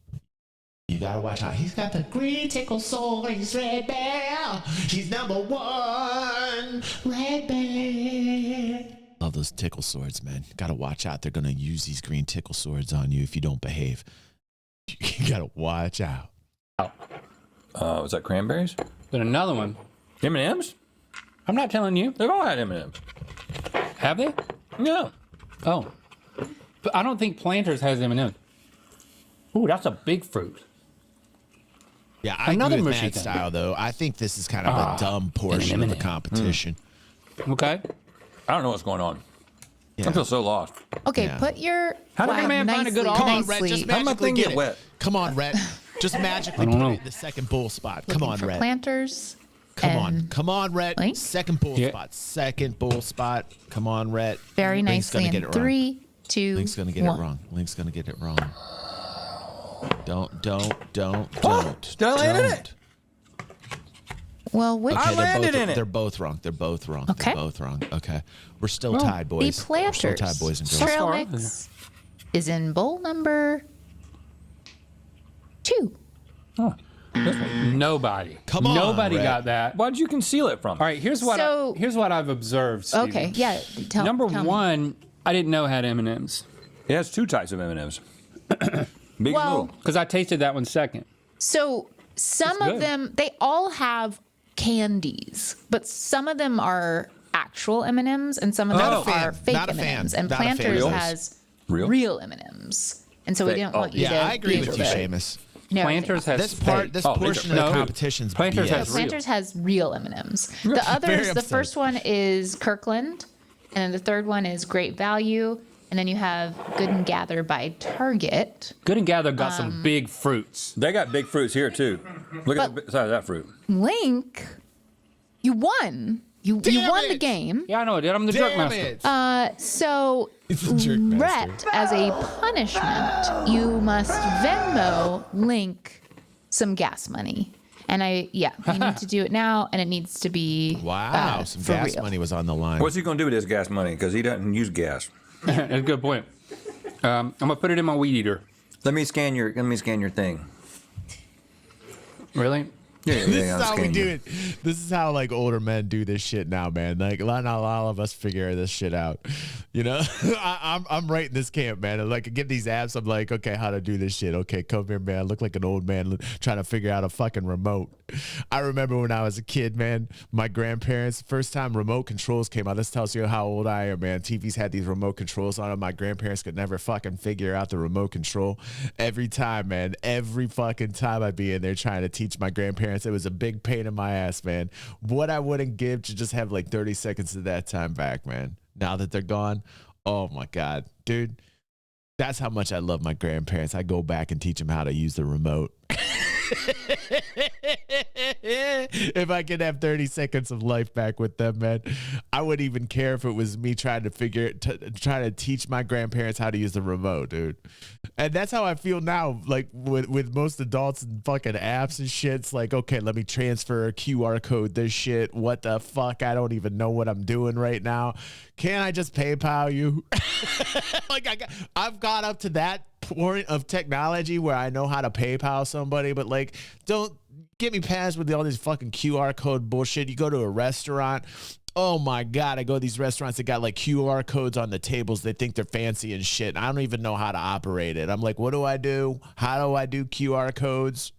[SPEAKER 1] You gotta watch out. He's got the green tickle sword. He's Red Bear. He's #1. Red Bear. Love those tickle swords, man. Gotta watch out. They're gonna use these green tickle swords on you if you don't behave. You gotta watch out.
[SPEAKER 3] Was that cranberries?
[SPEAKER 2] Then another one.
[SPEAKER 3] M&Ms?
[SPEAKER 2] I'm not telling you.
[SPEAKER 3] They've all had M&Ms.
[SPEAKER 2] Have they?
[SPEAKER 3] No.
[SPEAKER 2] Oh. But I don't think Planters has M&M's. Ooh, that's a big fruit.
[SPEAKER 1] Yeah, I agree with Matt's style, though. I think this is kind of a dumb portion of the competition.
[SPEAKER 2] Okay.
[SPEAKER 3] I don't know what's going on. I feel so lost.
[SPEAKER 4] Okay, put your
[SPEAKER 3] How did a man find a good
[SPEAKER 1] Come on, Rhett, just magically get
[SPEAKER 3] wet.
[SPEAKER 1] Come on, Rhett. Just magically put it in the second bull spot. Come on, Rhett.
[SPEAKER 4] Planters.
[SPEAKER 1] Come on, Rhett.
[SPEAKER 4] Link?
[SPEAKER 1] Second bull spot. Second bull spot. Come on, Rhett.
[SPEAKER 4] Very nicely in 3, 2,
[SPEAKER 1] Link's gonna get
[SPEAKER 4] 1.
[SPEAKER 1] it wrong. Link's gonna get it wrong. Don't.
[SPEAKER 3] Did I land in it?
[SPEAKER 4] Well, which
[SPEAKER 3] I landed in it.
[SPEAKER 1] They're both wrong. They're both wrong.
[SPEAKER 4] Okay.
[SPEAKER 1] They're both wrong. Okay. We're still tied, boys.
[SPEAKER 4] The Planters.
[SPEAKER 1] We're still tied, boys and girls.
[SPEAKER 4] Trail mix is in bowl number 2.
[SPEAKER 2] Oh. Nobody.
[SPEAKER 1] Come on,
[SPEAKER 2] Nobody
[SPEAKER 1] Rhett.
[SPEAKER 2] got that.
[SPEAKER 3] Why'd you conceal it from?
[SPEAKER 2] All right, here's what I've observed, Steven.
[SPEAKER 4] Okay, yeah.
[SPEAKER 2] Number
[SPEAKER 4] tell me.
[SPEAKER 2] 1, I didn't know had M&M's.
[SPEAKER 3] It has 2 types of M&M's. Big and little.
[SPEAKER 2] Because I tasted that one second.
[SPEAKER 4] So some of them, they all have candies, but some of them are actual M&Ms and some of them are fake M&Ms. And Planters has real M&Ms. And so we didn't want you to...
[SPEAKER 1] Yeah, I agree with you, Seamus.
[SPEAKER 4] No,
[SPEAKER 2] Planters has
[SPEAKER 1] this portion of the competition's
[SPEAKER 2] Planters
[SPEAKER 1] BS.
[SPEAKER 4] Planters has real M&Ms. The others, the first one is Kirkland, and then the third one is Great Value, and then you have Good and Gather by Target.
[SPEAKER 2] Good and Gather got some big fruits.
[SPEAKER 3] They got big fruits here, too. Look at the size of that fruit.
[SPEAKER 4] Link, you won. You won the game.
[SPEAKER 2] Yeah, I know I did. I'm the jerk master.
[SPEAKER 4] So, Rhett, as a punishment, you must Venmo Link some gas money. And you need to do it now, and it needs to be
[SPEAKER 1] some gas money was on the line.
[SPEAKER 3] What's he going to do with his gas money? Because he doesn't use gas.
[SPEAKER 2] That's a good point. I'm gonna put it in my weed eater.
[SPEAKER 3] Let me scan your thing.
[SPEAKER 2] Really?
[SPEAKER 3] Yeah,
[SPEAKER 1] This is how we do it. This is how like older men do this shit now, man. Like not all of us figure this shit out. You know, I'm right in this camp, man. And like I get these apps, I'm like, okay, how to do this shit? Okay, come here, man. I look like an old man trying to figure out a fucking remote. I remember when I was a kid, man. My grandparents, first time remote controls came out. This tells you how old I am, man. TVs had these remote controls on them. My grandparents could never fucking figure out the remote control. Every time, man. Every fucking time I'd be in there trying to teach my grandparents. It was a big pain in my ass, man. What I wouldn't give to just have like 30 seconds of that time back, man. Now that they're gone, oh my God, dude. That's how much I love my grandparents. I go back and teach them how to use the remote. If I could have 30 seconds of life back with them, man, I wouldn't even care if it was me trying to trying to teach my grandparents how to use the remote, dude. And that's how I feel now, like with most adults and fucking apps and shit. It's like, okay, let me transfer a QR code this shit. What the fuck? I don't even know what I'm doing right now. Can't I just PayPal you? Like I've got up to that point of technology where I know how to PayPal somebody, but like, don't get me past with all this fucking QR code bullshit. You go to a restaurant. Oh my God, I go to these restaurants that got like QR codes on the tables. They think they're fancy and shit. I don't even know how to operate it. I'm like, what do I do? How do I do QR codes?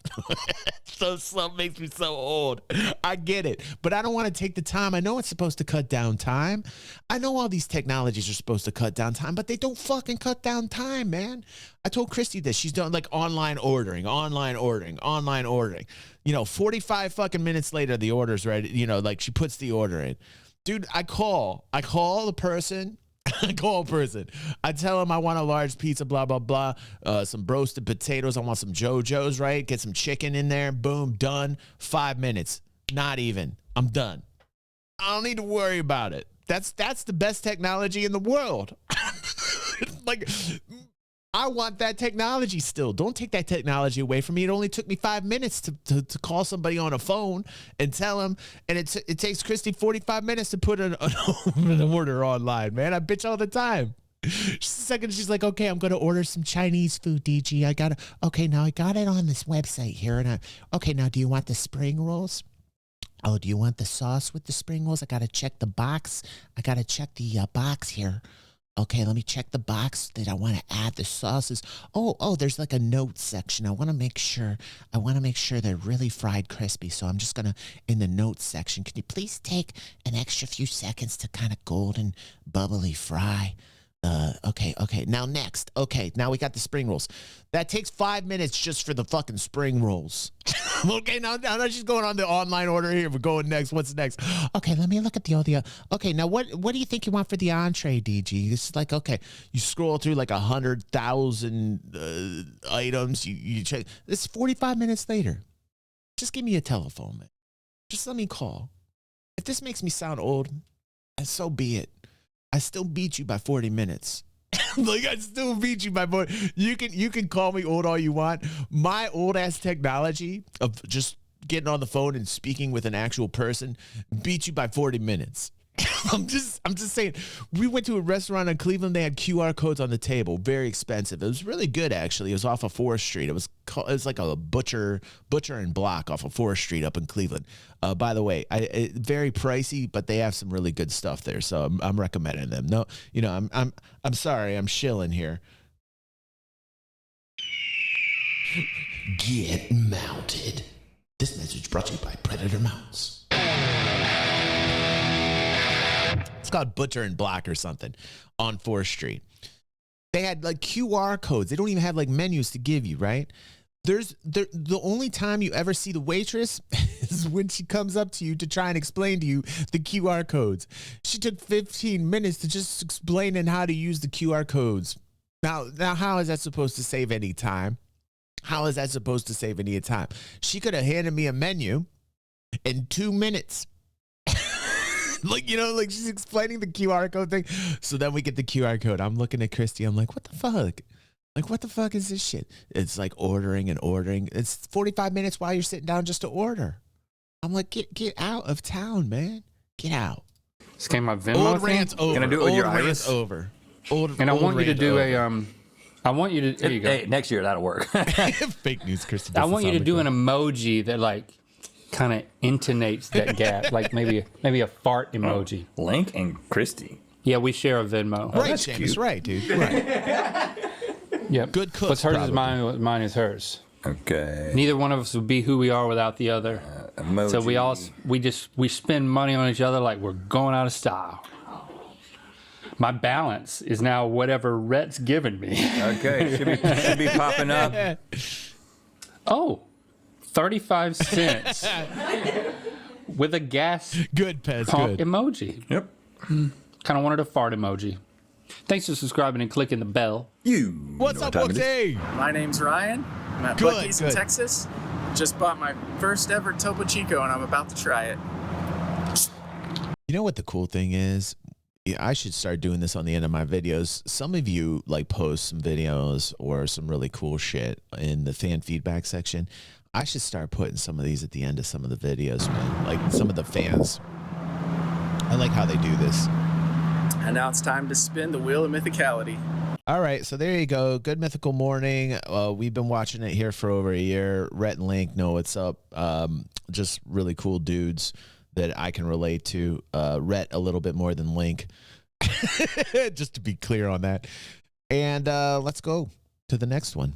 [SPEAKER 1] So makes me so old. I get it, but I don't want to take the time. I know it's supposed to cut down time. I know all these technologies are supposed to cut down time, but they don't fucking cut down time, man. I told Christy this. She's doing like online ordering. You know, 45 fucking minutes later, the order's ready. You know, like she puts the order in. Dude, I call the person. I tell him I want a large pizza, blah, blah, blah. Some roasted potatoes. I want some JoJo's, right? Get some chicken in there. Boom, done. 5 minutes. Not even. I'm done. I don't need to worry about it. That's the best technology in the world. Like, I want that technology still. Don't take that technology away from me. It only took me 5 minutes to call somebody on a phone and tell them, and it takes Christy 45 minutes to put an order online, man. I bitch all the time. Second, she's like, okay, I'm going to order some Chinese food, DG. Okay, now I got it on this website here. And okay, now do you want the spring rolls? Oh, do you want the sauce with the spring rolls? I got to check the box. I got to check the box here. Okay, let me check the box that I want to add the sauces. Oh, there's like a notes section. I want to make sure they're really fried crispy. So I'm just gonna, in the notes section, can you please take an extra few seconds to kind of golden bubbly fry? Okay. Now next. Okay, now we got the spring rolls. That takes 5 minutes just for the fucking spring rolls. Okay, now she's going on the online order here. We're going next. What's next? Okay, let me look at the okay, now what do you think you want for the entree, DG? It's like, okay, you scroll through like 100,000 items. You check. It's 45 minutes later. Just give me a telephone, man. Just let me call. If this makes me sound old, and so be it. I still beat you by 40 minutes. Like, I still beat you by 40. You can call me old all you want. My old ass technology of just getting on the phone and speaking with an actual person beat you by 40 minutes. I'm just saying. We went to a restaurant in Cleveland. They had QR codes on the table. Very expensive. It was really good, actually. It was off of 4th Street. It was like a butcher and block off of 4th Street up in Cleveland. By the way, very pricey, but they have some really good stuff there. So I'm recommending them. No, I'm sorry. I'm shilling here. Get mounted. This message brought to you by Predator Mounts. It's called Butcher and Block or something on 4th Street. They had like QR codes. They don't even have like menus to give you, right? The only time you ever see the waitress is when she comes up to you to try and explain to you the QR codes. She took 15 minutes to just explaining how to use the QR codes. Now how is that supposed to save any time? How is that supposed to save any time? She could have handed me a menu in 2 minutes. Like she's explaining the QR code thing. So then we get the QR code. I'm looking at Christy. I'm like, what the fuck? Like, what the fuck is this shit? It's like ordering. It's 45 minutes while you're sitting down just to order. I'm like, get out of town, man. Get out.
[SPEAKER 2] This came my Venmo
[SPEAKER 1] Old rant's over.
[SPEAKER 3] Gonna do it with your iris?
[SPEAKER 1] Over.
[SPEAKER 2] And I want you to do I want you to, there you go.
[SPEAKER 3] Hey, next year that'll work.
[SPEAKER 1] Fake news, Christy.
[SPEAKER 2] I want you to do an emoji that like kind of intonates that gap, like maybe a fart emoji.
[SPEAKER 3] Link and Christy.
[SPEAKER 2] Yeah, we share a Venmo.
[SPEAKER 1] Right, Seamus, right, dude. Right.
[SPEAKER 2] Yep.
[SPEAKER 1] Good cook.
[SPEAKER 2] What's hers is mine. What mine is hers.
[SPEAKER 3] Okay.
[SPEAKER 2] Neither one of us would be who we are without the other.
[SPEAKER 3] Emoji.
[SPEAKER 2] So we spend money on each other like we're going out of style. My balance is now whatever Rhett's given me.
[SPEAKER 3] Okay, should be popping up.
[SPEAKER 2] Oh, 35 cents with a gas
[SPEAKER 1] good Pez,
[SPEAKER 2] pump
[SPEAKER 1] good
[SPEAKER 2] emoji.
[SPEAKER 3] Yep.
[SPEAKER 2] Kind of wanted a fart emoji. Thanks for subscribing and clicking the bell.
[SPEAKER 1] What's up, Wooksy?
[SPEAKER 6] My name's Ryan. I'm at Buc-ee's in Texas. Just bought my first ever Topo Chico and I'm about to try it.
[SPEAKER 1] You know what the cool thing is? I should start doing this on the end of my videos. Some of you like post some videos or some really cool shit in the fan feedback section. I should start putting some of these at the end of some of the videos, man. Like some of the fans. I like how they do this.
[SPEAKER 6] And now it's time to spin the wheel of mythicality.
[SPEAKER 1] All right, so there you go. Good Mythical Morning. We've been watching it here for over a year. Rhett and Link know what's up. Just really cool dudes that I can relate to. Rhett a little bit more than Link. Just to be clear on that. And let's go to the next one.